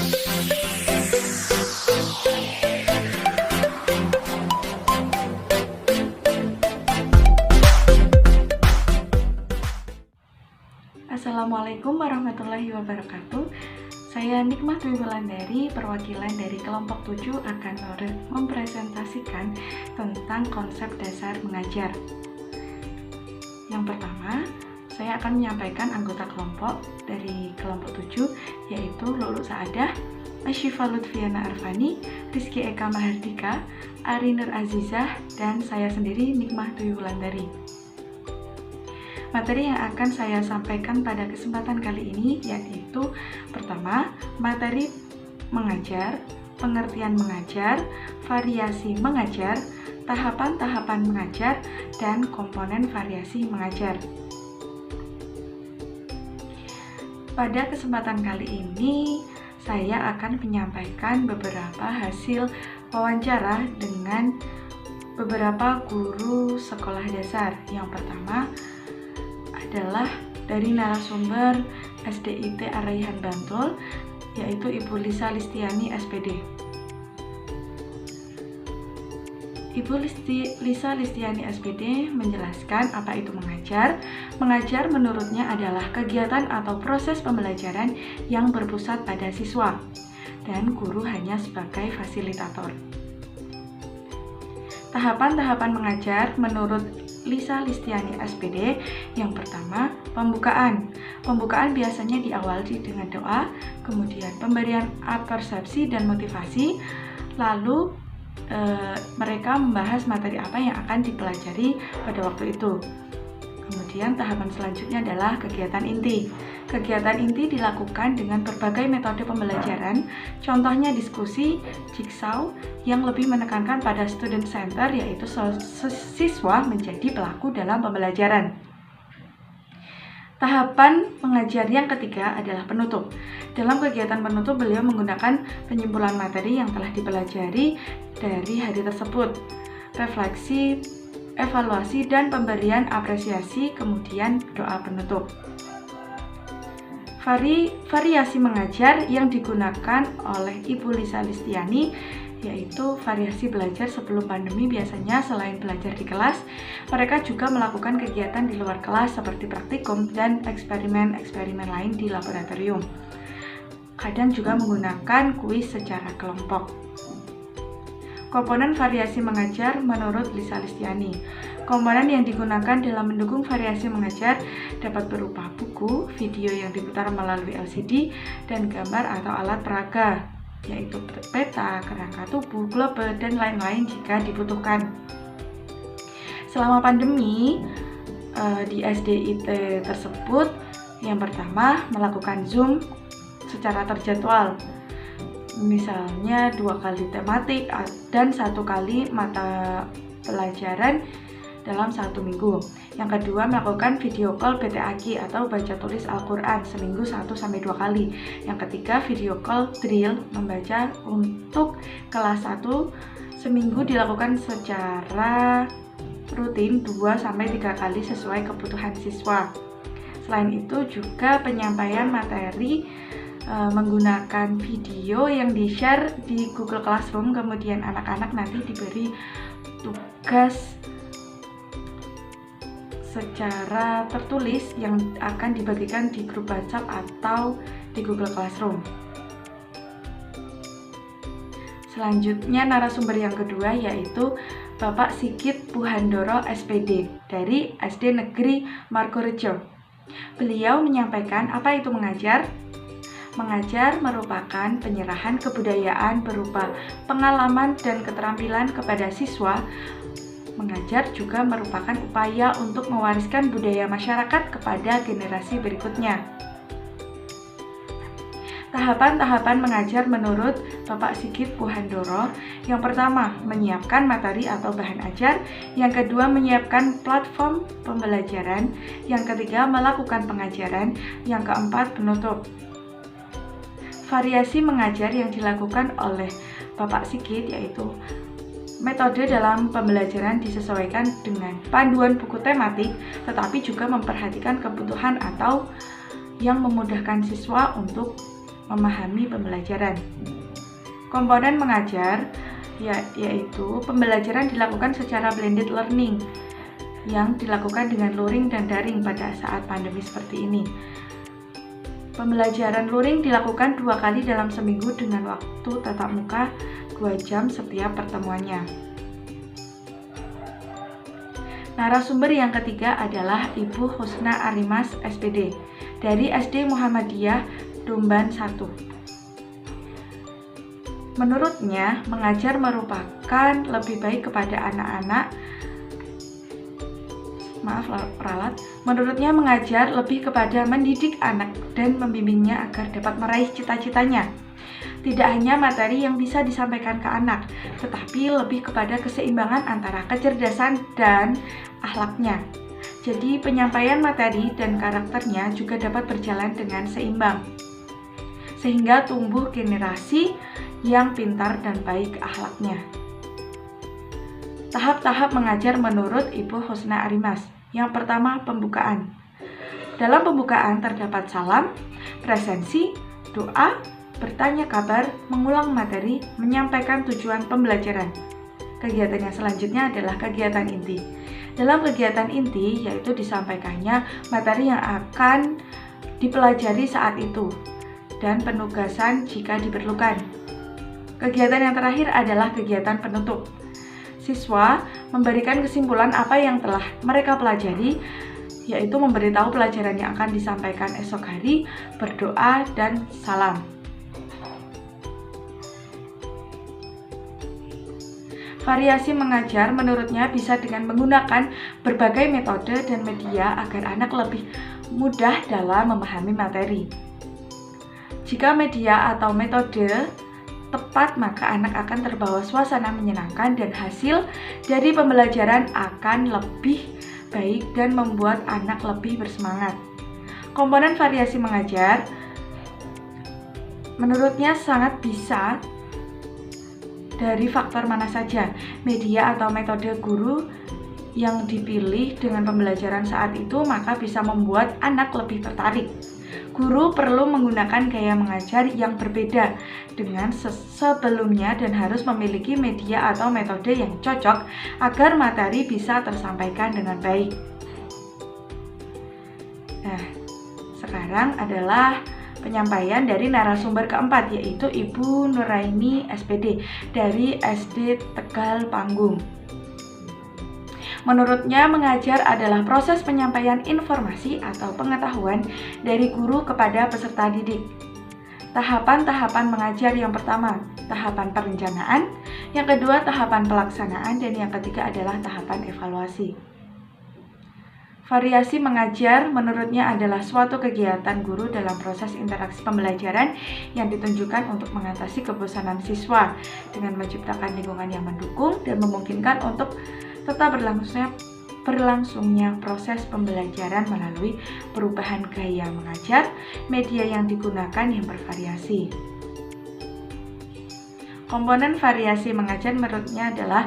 Assalamualaikum warahmatullahi wabarakatuh. Saya Nikmah Dwi Wulandari, perwakilan dari kelompok 7 akan mempresentasikan tentang konsep dasar mengajar. Yang pertama, saya akan menyampaikan anggota kelompok dari kelompok 7, yaitu Lulu Saadah, Asyifa Lutfiana Arfani, Rizky Eka Mahardika, Ari Nur Azizah, dan saya sendiri Nikmah Dwi Wulandari. Materi yang akan saya sampaikan pada kesempatan kali ini yaitu pertama, materi mengajar, pengertian mengajar, variasi mengajar, tahapan-tahapan mengajar, dan komponen variasi mengajar. Pada kesempatan kali ini, saya akan menyampaikan beberapa hasil wawancara dengan beberapa guru sekolah dasar. Yang pertama adalah dari narasumber SDIT Araihan Bantul, yaitu Ibu Lisa Listiani SPD. Ibu Lisa Listiani SPD menjelaskan apa itu mengajar. Mengajar menurutnya adalah kegiatan atau proses pembelajaran yang berpusat pada siswa, dan guru hanya sebagai fasilitator. Tahapan-tahapan mengajar menurut Lisa Listiani SPD, yang pertama, pembukaan. Pembukaan biasanya diawali dengan doa, kemudian pemberian persepsi dan motivasi, lalu mereka membahas materi apa yang akan dipelajari pada waktu itu. Kemudian tahapan selanjutnya adalah kegiatan inti. Kegiatan inti dilakukan dengan berbagai metode pembelajaran, contohnya diskusi, jigsaw, yang lebih menekankan pada student center, yaitu siswa menjadi pelaku dalam pembelajaran. Tahapan mengajar yang ketiga adalah penutup. Dalam kegiatan penutup, beliau menggunakan penyimpulan materi yang telah dipelajari dari hari tersebut, refleksi, evaluasi, dan pemberian apresiasi, kemudian doa penutup. Variasi mengajar yang digunakan oleh Ibu Lisa Listiani yaitu variasi belajar sebelum pandemi. Biasanya selain belajar di kelas, mereka juga melakukan kegiatan di luar kelas seperti praktikum dan eksperimen-eksperimen lain di laboratorium. Kadang juga menggunakan kuis secara kelompok. Komponen variasi mengajar menurut Lisa Listiani. Komponen yang digunakan dalam mendukung variasi mengajar dapat berupa buku, video yang diputar melalui LCD, dan gambar atau alat peraga, yaitu peta, kerangka tubuh, globe, dan lain-lain jika dibutuhkan. Selama pandemi, di SDIT tersebut, yang pertama melakukan Zoom secara terjadwal. Misalnya 2 kali tematik dan 1 kali mata pelajaran dalam 1 minggu. Yang kedua, melakukan video call PTAQ atau baca tulis Al-Quran seminggu 1-2 kali. Yang ketiga, video call drill membaca untuk kelas 1 seminggu dilakukan secara rutin 2-3 kali sesuai kebutuhan siswa. Selain itu juga penyampaian materi menggunakan video yang di-share di Google Classroom, kemudian anak-anak nanti diberi tugas secara tertulis yang akan dibagikan di grup WhatsApp atau di Google Classroom. Selanjutnya narasumber yang kedua yaitu Bapak Sigit Puhandoro SPD dari SD Negeri Margorejo. Beliau menyampaikan apa itu mengajar. Mengajar merupakan penyerahan kebudayaan berupa pengalaman dan keterampilan kepada siswa. Mengajar juga merupakan upaya untuk mewariskan budaya masyarakat kepada generasi berikutnya. Tahapan-tahapan mengajar menurut Bapak Sigit Puhandoro. Yang pertama, menyiapkan materi atau bahan ajar. Yang kedua, menyiapkan platform pembelajaran. Yang ketiga, melakukan pengajaran. Yang keempat, penutup. Variasi mengajar yang dilakukan oleh Bapak Sigit yaitu metode dalam pembelajaran disesuaikan dengan panduan buku tematik, tetapi juga memperhatikan kebutuhan atau yang memudahkan siswa untuk memahami pembelajaran. Komponen mengajar yaitu pembelajaran dilakukan secara blended learning yang dilakukan dengan luring dan daring pada saat pandemi seperti ini. Pembelajaran luring dilakukan 2 kali dalam seminggu dengan waktu tatap muka 2 jam setiap pertemuannya. Narasumber yang ketiga adalah Ibu Husna Arimas, SPD, dari SD Muhammadiyah Dumban 1. Menurutnya, mengajar merupakan lebih baik kepada anak-anak. Menurutnya mengajar lebih kepada mendidik anak dan membimbingnya agar dapat meraih cita-citanya. Tidak hanya materi yang bisa disampaikan ke anak, tetapi lebih kepada keseimbangan antara kecerdasan dan akhlaknya. Jadi penyampaian materi dan karakternya juga dapat berjalan dengan seimbang, sehingga tumbuh generasi yang pintar dan baik akhlaknya. Tahap-tahap mengajar menurut Ibu Husna Arimas. Yang pertama, pembukaan. Dalam pembukaan terdapat salam, presensi, doa, bertanya kabar, mengulang materi, menyampaikan tujuan pembelajaran. Kegiatan yang selanjutnya adalah kegiatan inti. Dalam kegiatan inti, yaitu disampaikannya materi yang akan dipelajari saat itu dan penugasan jika diperlukan. Kegiatan yang terakhir adalah kegiatan penutup. Siswa memberikan kesimpulan apa yang telah mereka pelajari, yaitu memberitahu pelajaran yang akan disampaikan esok hari, berdoa, dan salam. Variasi mengajar menurutnya bisa dengan menggunakan berbagai metode dan media agar anak lebih mudah dalam memahami materi. Jika media atau metode tepat, maka anak akan terbawa suasana menyenangkan dan hasil dari pembelajaran akan lebih baik dan membuat anak lebih bersemangat. Komponen variasi mengajar menurutnya sangat bisa dari faktor mana saja, media atau metode guru yang dipilih dengan pembelajaran saat itu, maka bisa membuat anak lebih tertarik. Guru perlu menggunakan gaya mengajar yang berbeda dengan sebelumnya dan harus memiliki media atau metode yang cocok agar materi bisa tersampaikan dengan baik. Nah, sekarang adalah penyampaian dari narasumber keempat, yaitu Ibu Nuraini, SPD, dari SD Tegal Panggung. Menurutnya, mengajar adalah proses penyampaian informasi atau pengetahuan dari guru kepada peserta didik. Tahapan-tahapan mengajar: yang pertama, tahapan perencanaan, yang kedua, tahapan pelaksanaan, dan yang ketiga adalah tahapan evaluasi. Variasi mengajar menurutnya adalah suatu kegiatan guru dalam proses interaksi pembelajaran yang ditunjukkan untuk mengatasi kebosanan siswa dengan menciptakan lingkungan yang mendukung dan memungkinkan untuk tetap berlangsungnya proses pembelajaran melalui perubahan gaya mengajar, media yang digunakan yang bervariasi. Komponen variasi mengajar menurutnya adalah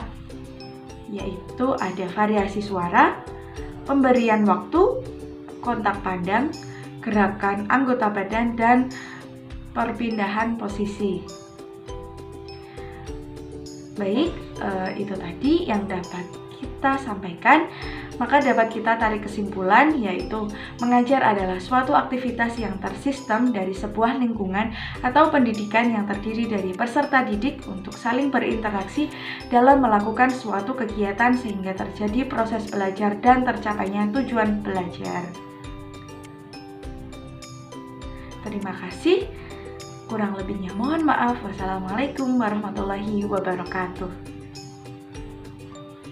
yaitu ada variasi suara, pemberian waktu, kontak pandang, gerakan anggota badan, dan perpindahan posisi. Baik, itu tadi yang dapat kita sampaikan. Maka dapat kita tarik kesimpulan, yaitu mengajar adalah suatu aktivitas yang tersistem dari sebuah lingkungan atau pendidikan yang terdiri dari peserta didik untuk saling berinteraksi dalam melakukan suatu kegiatan sehingga terjadi proses belajar dan tercapainya tujuan belajar. Terima kasih. Kurang lebihnya mohon maaf. Wassalamualaikum warahmatullahi wabarakatuh.